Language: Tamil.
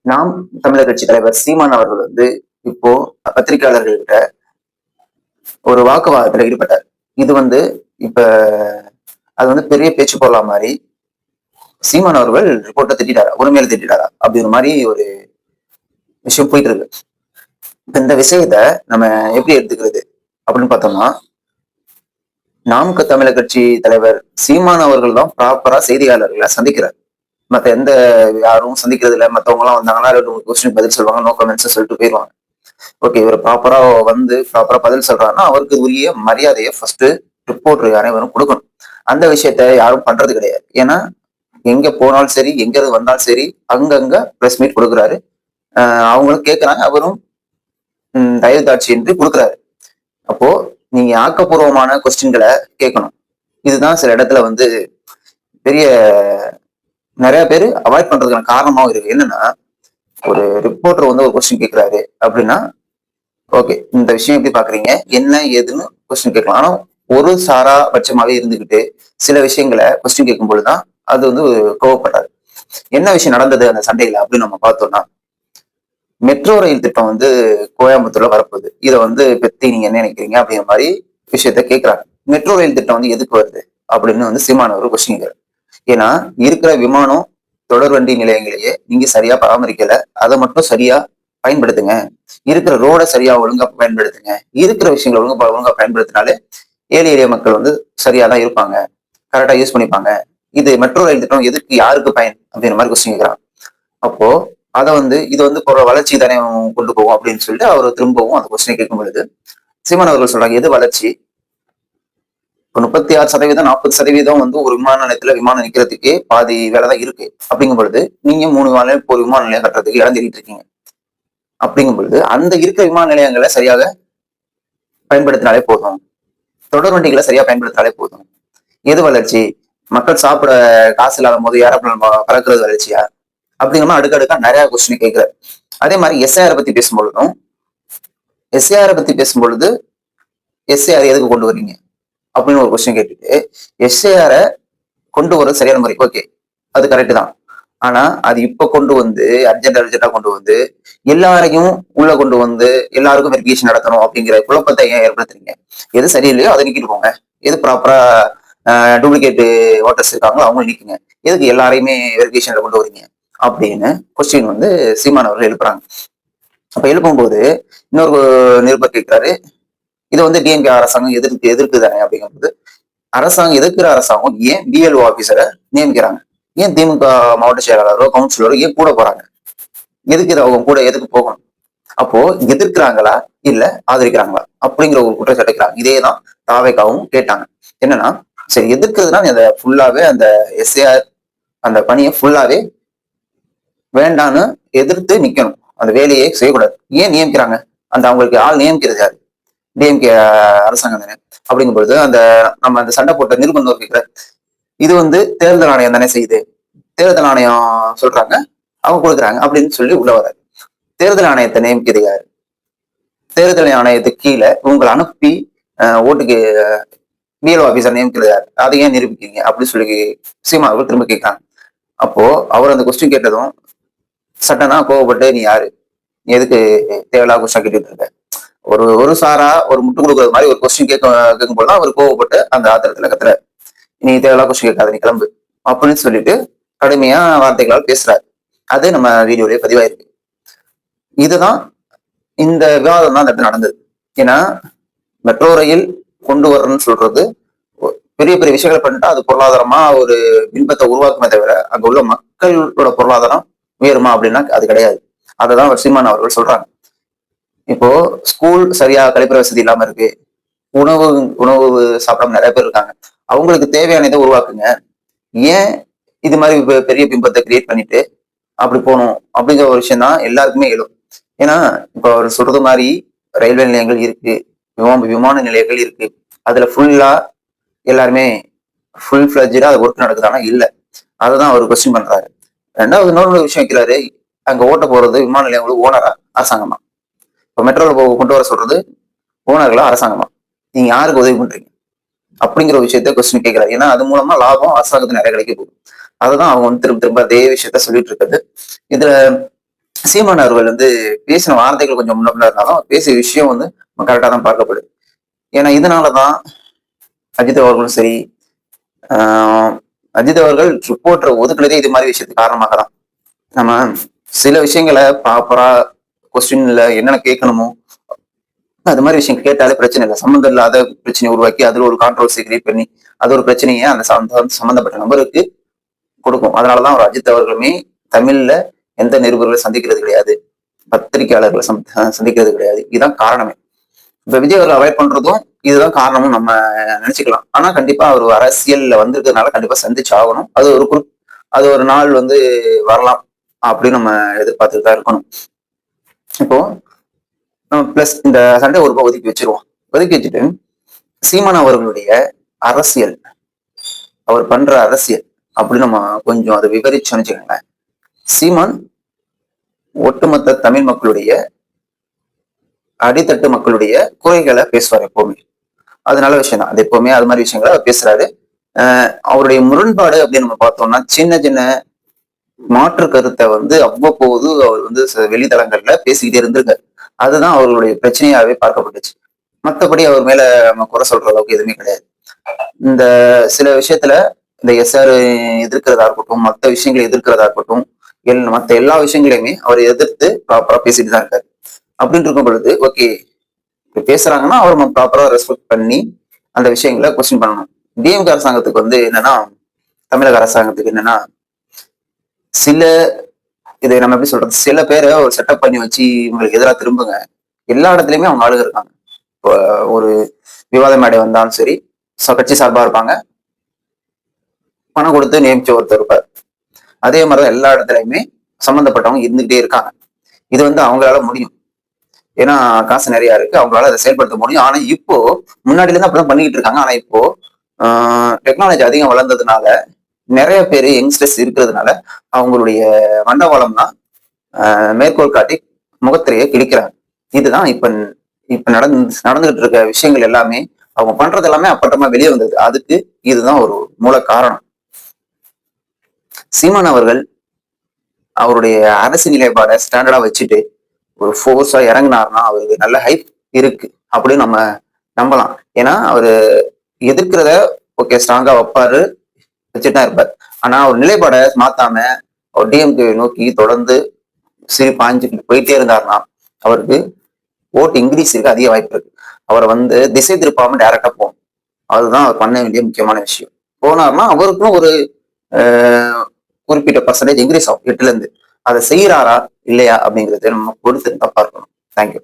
நாம் தமிழர் கட்சி தலைவர் சீமான் அவர்கள் இப்போ பத்திரிகையாளர்கள்கிட்ட ஒரு வாக்குவாதத்துல ஈடுபட்டார். இது இப்ப அது பெரிய பேச்சு பொருளா மாதிரி சீமான் அவர்கள் ரிப்போர்ட்டை திட்டாரா, உரிமையில திட்டாரா அப்படிங்கிற மாதிரி ஒரு விஷயம் போயிட்டு இருக்கு. இந்த விஷயத்த நம்ம எப்படி எடுத்துக்கிறது அப்படின்னு பார்த்தோம்னா, நாம் தமிழர் கட்சி தலைவர் சீமான் அவர்கள் தான் ப்ராப்பரா செய்தியாளர்களை சந்திக்கிறார். மத்த எந்த யாரும் சந்திக்கிறது இல்லை. மத்தவங்க எல்லாம் வந்தாங்கன்னா 2 கொஸ்டின் பதில் சொல்லுவாங்க, நோ கமெண்ட்ஸ் சொல்லிட்டு போயிடுவாங்க. ஓகே, இவர் ப்ராப்பரா பதில் சொல்றாருன்னா அவருக்கு உரிய மரியாதையை ஃபர்ஸ்ட் ரிப்போர்ட்டர் அனைவரும் கொடுக்கணும். அந்த விஷயத்த யாரும் பண்றது கிடையாது. ஏன்னா எங்க போனாலும் சரி, எங்க இருந்து வந்தாலும் சரி, அங்கங்க பிரஸ் மீட் கொடுக்குறாரு. அவங்களும் கேட்கறாங்க, அவரும் தயவு தாட்சி என்று கொடுக்குறாரு. அப்போ நீங்க ஆக்கப்பூர்வமான கொஸ்டின்களை கேட்கணும். இதுதான் சில இடத்துல பெரிய நிறைய பேர் அவாய்ட் பண்றதுக்கான காரணமாவும் இருக்கு. என்னன்னா, ஒரு ரிப்போர்ட்டர் ஒரு கொஸ்டின் கேட்கிறாரு அப்படின்னா, ஓகே இந்த விஷயம் எப்படி பாக்குறீங்க, என்ன ஏதுன்னு கொஸ்டின் கேட்கலாம். ஆனா ஒரு சாரா பட்சமாவே இருந்துகிட்டு சில விஷயங்களை கொஸ்டின் கேட்கும் பொழுதுதான் அது கோவப்பட்டாரு. என்ன விஷயம் நடந்தது அந்த சண்டையில அப்படின்னு நம்ம பார்த்தோம்னா, மெட்ரோ ரயில் திட்டம் கோயம்புத்தூர்ல வரப்போகுது. இதை பத்தி நீங்க என்ன நினைக்கிறீங்க அப்படிங்கிற மாதிரி விஷயத்த கேட்கிறாங்க. மெட்ரோ ரயில் திட்டம் எதுக்கு வருது அப்படின்னு சீமான ஒரு கொஸ்டின் கேட்கிறாரு. ஏன்னா இருக்கிற விமானம் தொடர் வண்டி நிலையங்களையே நீங்க சரியா பராமரிக்கல, அதை மட்டும் சரியா பயன்படுத்துங்க. இருக்கிற ரோட சரியா ஒழுங்கா பயன்படுத்துங்க. இருக்கிற விஷயங்களை ஒழுங்கா பயன்படுத்தினாலே ஏழை எளிய மக்கள் சரியாதான் இருப்பாங்க, கரெக்டா யூஸ் பண்ணிப்பாங்க. இது மெட்ரோ ரயில் திட்டம் எதுக்கு, யாருக்கு பயன் அப்படிங்கிற மாதிரி கொஸ்டின் கேட்கிறாங்க. அப்போ அதை இது பொருள் வளர்ச்சி தானே கொண்டு போகும் அப்படின்னு சொல்லிட்டு அவர் திரும்பவும் அந்த கொஸ்டினை கேட்கும் பொழுது சீமான் அவர்கள் சொல்றாங்க, எது வளர்ச்சி? 36%, 40% ஒரு விமான நிலையத்துல விமானம் நிக்கிறதுக்கே பாதி வேலைதான் இருக்கு. அப்படிங்கும் பொழுது நீங்க 3 விமான நிலையம் கட்டுறதுக்கு இடம் தேடிட்டு இருக்கீங்க. அப்படிங்கும் பொழுது அந்த இருக்கிற விமான நிலையங்களை சரியாக பயன்படுத்தினாலே போதும், தொடர் வண்டிகளை சரியா பயன்படுத்தினாலே போதும். எது வளர்ச்சி? மக்கள் சாப்பிட காசு இல்லாத போது ஏரோப்ளேன் பறக்கிறது வளர்ச்சியா? அப்படிங்கிற மாதிரி அடுக்கடுக்கா நிறைய கொஸ்டின் கேட்கிறாரு. அதே மாதிரி எஸ்ஐஆர் பத்தி பேசும்பொழுதும் எஸ்ஐஆர் எதுக்கு கொண்டு வரீங்க அப்படின்னு ஒரு கொஸ்டின் கேட்டுட்டு, எஸ்ஐஆர கொண்டு வர சரியான முறை, ஓகே அது கரெக்ட் தான். ஆனா அது இப்ப கொண்டு அர்ஜென்டா கொண்டு எல்லாரையும் உள்ள கொண்டு எல்லாருக்கும் வெரிஃபிகேஷன் நடத்தணும் அப்படிங்கிற குழப்பத்தை ஏன் ஏற்படுத்துறீங்க? எது சரியில்லையோ அதை நீக்கிட்டு போங்க. எது ப்ராப்பரா டூப்ளிகேட் ஓட்டர்ஸ் இருக்காங்களோ அவங்க நீக்குங்க. எதுக்கு எல்லாரையுமே வெரிஃபிகேஷன்ல கொண்டு வரீங்க அப்படின்னு கொஸ்டின் சீமான் அவர்கள் எழுப்புறாங்க. அப்ப எழுப்பும்போது இன்னொரு நிருபர் கேட்கிறாரு, இது டிஎம்கே அரசாங்கம் எதிர்க்கு தானே அப்படிங்கும்போது, அரசாங்கம் எதிர்க்கிற அரசாங்கம் ஏன் பிஎல்ஓ ஆபீசரை நியமிக்கிறாங்க? ஏன் திமுக மாவட்ட செயலாளரோ கவுன்சிலரோ ஏன் கூட போறாங்க? எதுக்கு அவங்க கூட எதுக்கு போகணும்? அப்போ எதிர்க்கிறாங்களா இல்ல ஆதரிக்கிறாங்களா அப்படிங்கிற ஒரு குற்றச்சாட்டு வைக்கிறாங்க. இதேதான் தாவேகாவும் கேட்டாங்க. என்னன்னா, சரி எதிர்க்கிறதுனா அந்த ஃபுல்லாவே அந்த எஸ்ஏஆர் அந்த பணியை ஃபுல்லாவே வேண்டான்னு எதிர்த்து நிக்கணும், அந்த வேலையை செய்யக்கூடாது. ஏன் நியமிக்கிறாங்க? அந்த அவங்களுக்கு ஆள் நியமிக்கிறது யாரு? டிஎம்கே அரசாங்கம் தானே. அப்படிங்கும் பொழுது நம்ம அந்த சண்டை போட்ட நிருபர் கேட்கிற, இது தேர்தல் ஆணையம் தானே செய்யுது, தேர்தல் ஆணையம் சொல்றாங்க அவங்க கொடுக்குறாங்க அப்படின்னு சொல்லி உள்ள வர. தேர்தல் ஆணையத்தை நியமிக்கிறது யாரு? தேர்தல் ஆணையத்துக்கு கீழே உங்களை அனுப்பி ஓட்டுக்கு பிஎல்ஓ ஆபீசர் நியமிக்கிறது யாரு? அதை ஏன் நிரூபிக்கிறீங்க அப்படின்னு சொல்லி சீமா அவர்கள் திரும்ப கேட்கிறாங்க. அப்போ அவர் அந்த கொஸ்டின் கேட்டதும் சட்டனா கோவப்பட்டு, நீ யாரு, நீ எதுக்கு தேவையில்லாத கொஸ்டின் கேட்டுட்டு இருக்க, ஒரு சாரா ஒரு முட்டு கொடுக்குறது மாதிரி ஒரு கொஸ்டின் கேட்கும் போதுதான் அவர் கோவப்பட்டு அந்த ஆத்திரத்துல கத்துற, நீ தேவையில்லா கொஸ்டின் கேட்காத, நீ கிளம்பு அப்படின்னு சொல்லிட்டு கடுமையா வார்த்தைகளால் பேசுறாரு. அது நம்ம வீடியோலயே பதிவாயிருக்கு. இதுதான் இந்த விவாதம் தான் அந்த இடத்துல நடந்தது. ஏன்னா மெட்ரோ ரயில் கொண்டு வரணும்னு சொல்றது பெரிய பெரிய விஷயங்களை பண்ணிட்டா அது பொருளாதாரமா ஒரு பின்பத்தை உருவாக்குமே தவிர அங்க உள்ள மக்களோட பொருளாதாரம் உயருமா அப்படின்னா அது கிடையாது. அததான் சீமான் அவர்கள் சொல்றாங்க. இப்போ ஸ்கூல் சரியா கழிப்பற வசதி இல்லாம இருக்கு, உணவு சாப்பிடாம நிறைய பேர் இருக்காங்க. அவங்களுக்கு தேவையான இதை உருவாக்குங்க. ஏன் இது மாதிரி பெரிய பிம்பத்தை கிரியேட் பண்ணிட்டு அப்படி போகணும் அப்படிங்கிற ஒரு விஷயம் தான் எல்லாருக்குமே எழும். ஏன்னா இப்போ அவர் சொல்றது மாதிரி ரயில்வே நிலையங்கள் இருக்கு, விமான நிலையங்கள் இருக்கு, அதுல ஃபுல்லா எல்லாருமே ஃபுல் ஃபிளட்ஜா அது ஒர்க் நடக்குதானா இல்ல, அததான் அவர் கொஸ்டின் பண்றாரு. ரெண்டாவது இன்னொரு விஷயம் வைக்கிறாரு, அங்க ஓட்ட போறது விமான நிலையங்களுக்கு ஓனரா அரசாங்கமா? இப்போ மெட்ரோல கொண்டு வர சொல்றது ஓனர்களா அரசாங்கமா? நீங்க யாருக்கு உதவி பண்றீங்க அப்படிங்கிற விஷயத்த கொஸ்டின் கேட்கிறாரு. ஏன்னா அது மூலமா லாபம் அரசாங்கத்துக்கு நிறைய கிடைக்க போகுது. அதுதான் அவங்க திரும்ப திரும்ப அதே விஷயத்த சொல்லிட்டு இருக்குது. இதுல சீமான் அவர்கள் வந்து பேசின வார்த்தைகள் கொஞ்சம் முன்ன பின்ன இருந்தாலும் பேசிய விஷயம் வந்து கரெக்டா தான் பார்க்கப்படுது. ஏன்னா இதனாலதான் அஜித் அவர்களும் சரி, ஆஹ் அஜித் அவர்கள் ரிப்போர்ட்டரை ஒதுக்குனதே இது மாதிரி விஷயத்துக்கு காரணமாக தான். நம்ம சில விஷயங்களை ப்ராப்பரா கொஸ்டின்ல என்னென்ன கேட்கணுமோ அது மாதிரி விஷயம் கேட்டாலே பிரச்சனை இல்லை. சம்மந்தம் இல்லாத பிரச்சனையை உருவாக்கி அதுல ஒரு கான்ட்ரவர்சி கிரியேட் பண்ணி அது ஒரு பிரச்சனையை அந்த சம்பந்தப்பட்ட நபருக்கு கொடுக்கும். அதனாலதான் அவர் அஜித் அவர்களுமே தமிழ்ல எந்த நிருபர்களை சந்திக்கிறது கிடையாது, பத்திரிகையாளர்களை சந்திக்கிறது கிடையாது. இதுதான் காரணமே. இப்ப விஜய் அவர்கள் அவாய்ட் பண்றதும் இதுதான் காரணமும் நம்ம நினைச்சுக்கலாம். ஆனா கண்டிப்பா அவர் அரசியல்ல வந்திருக்கிறதுனால கண்டிப்பா சந்திச்சு ஆகணும். அது ஒரு நாள் வந்து வரலாம் அப்படின்னு நம்ம எதிர்பார்த்துட்டு தான் இருக்கணும். இப்போ பிளஸ் இந்த சண்டை ஒரு ஒதுக்கி வச்சிருவோம். ஒதுக்கி வச்சுட்டு சீமான் அவர்களுடைய அரசியல், அவர் பண்ற அரசியல் அப்படின்னு நம்ம கொஞ்சம் அதை விவரிச்சு வச்சுக்கோங்களேன். சீமான் ஒட்டுமொத்த தமிழ் மக்களுடைய அடித்தட்டு மக்களுடைய குறைகளை பேசுவார் எப்பவுமே. அது நல்ல விஷயம் தான். அது எப்பவுமே அது மாதிரி விஷயங்களை அவர் பேசுறாரு. அவருடைய முரண்பாடு அப்படின்னு நம்ம பார்த்தோம்னா சின்ன சின்ன மாற்று கருத்தை வந்து அவ்வப்போது அவர் வந்து வெளித்தளங்கள்ல பேசிக்கிட்டே இருந்திருக்காரு. அதுதான் அவர்களுடைய பிரச்சனையாவே பார்க்கப்பட்டுச்சு. மற்றபடி அவர் மேல நம்ம குறை சொல்ற அளவுக்கு எதுவுமே கிடையாது. இந்த சில விஷயத்துல இந்த எஸ்ஆர் எதிர்க்கிறதா இருக்கட்டும், மற்ற விஷயங்களை எதிர்க்கிறதா இருக்கட்டும், மற்ற எல்லா விஷயங்களையுமே அவர் எதிர்த்து ப்ராப்பரா பேசிட்டு தான் இருக்காரு. அப்படின்னு இருக்கும் பொழுது ஓகே, பேசுறாங்கன்னா அவர் ப்ராப்பரா ரெஸ்பெக்ட் பண்ணி அந்த விஷயங்களை கொஸ்டின் பண்ணணும். டிஎம்கே அரசாங்கத்துக்கு வந்து என்னன்னா, தமிழக அரசாங்கத்துக்கு என்னன்னா, சில இதை நம்ம எப்படி சொல்றது, சில பேரை ஒரு செட்டப் பண்ணி வச்சு இவங்களுக்கு எதிராக திரும்புங்க. எல்லா இடத்துலயுமே அவங்க ஆளுங்க இருக்காங்க. இப்போ ஒரு விவாத மேடை வந்தாலும் சரி, கட்சி சார்பா இருப்பாங்க, பணம் கொடுத்து நியமிச்ச ஒருத்தர் இருப்பார். அதே மாதிரிதான் எல்லா இடத்துலயுமே சம்பந்தப்பட்டவங்க இருந்துகிட்டே இருக்காங்க. இது வந்து அவங்களால முடியும். ஏன்னா காசு நிறைய இருக்கு, அவங்களால அதை செயல்படுத்த முடியும். ஆனா இப்போ முன்னாடில இருந்து அப்படிதான் பண்ணிக்கிட்டு இருக்காங்க. ஆனா இப்போ டெக்னாலஜி அதிகம் வளர்ந்ததுனால நிறைய பேர் யங்ஸ்டர்ஸ் இருக்கிறதுனால அவங்களுடைய மண்டவாளம்னா மேற்கோள் காட்டி முகத்திரையை கிழிக்கிறாங்க. இதுதான் இப்ப நடந்துகிட்டு இருக்க விஷயங்கள் எல்லாமே, அவங்க பண்றது எல்லாமே அப்பட்டமா வெளியே வந்தது. அதுக்கு இதுதான் ஒரு மூல காரணம். சீமான் அவர்கள் அவருடைய அரசு நிலைப்பாடை ஸ்டாண்டர்டா வச்சுட்டு ஒரு ஃபோர்ஸா இறங்கினார்னா அவருக்கு நல்ல ஹைப் இருக்கு அப்படின்னு நம்ம நம்பலாம். ஏன்னா அவரு எதிர்க்கிறத ஓகே ஸ்ட்ராங்கா வைப்பாரு, வச்சுட்டு தான் இருப்பார். ஆனா அவர் நிலைப்பாடை மாத்தாம அவர் டிஎம்கே நோக்கி தொடர்ந்து பாஞ்சுட்டு போயிட்டே இருந்தாருன்னா அவருக்கு ஓட்டு இன்க்ரீஸ் இருக்கு, அதிக வாய்ப்பு இருக்கு. அவரை வந்து திசை திருப்பாம டைரக்டா போகணும். அதுதான் அவர் பண்ண வேண்டிய முக்கியமான விஷயம். போனார்னா அவருக்கும் ஒரு குறிப்பிட்ட பர்சன்டேஜ் இன்க்ரீஸ் ஆகும் 8ல இருந்து. அதை செய்யறாரா இல்லையா அப்படிங்கறத நம்ம பொறுத்து தான் பார்க்கணும். தேங்க்யூ.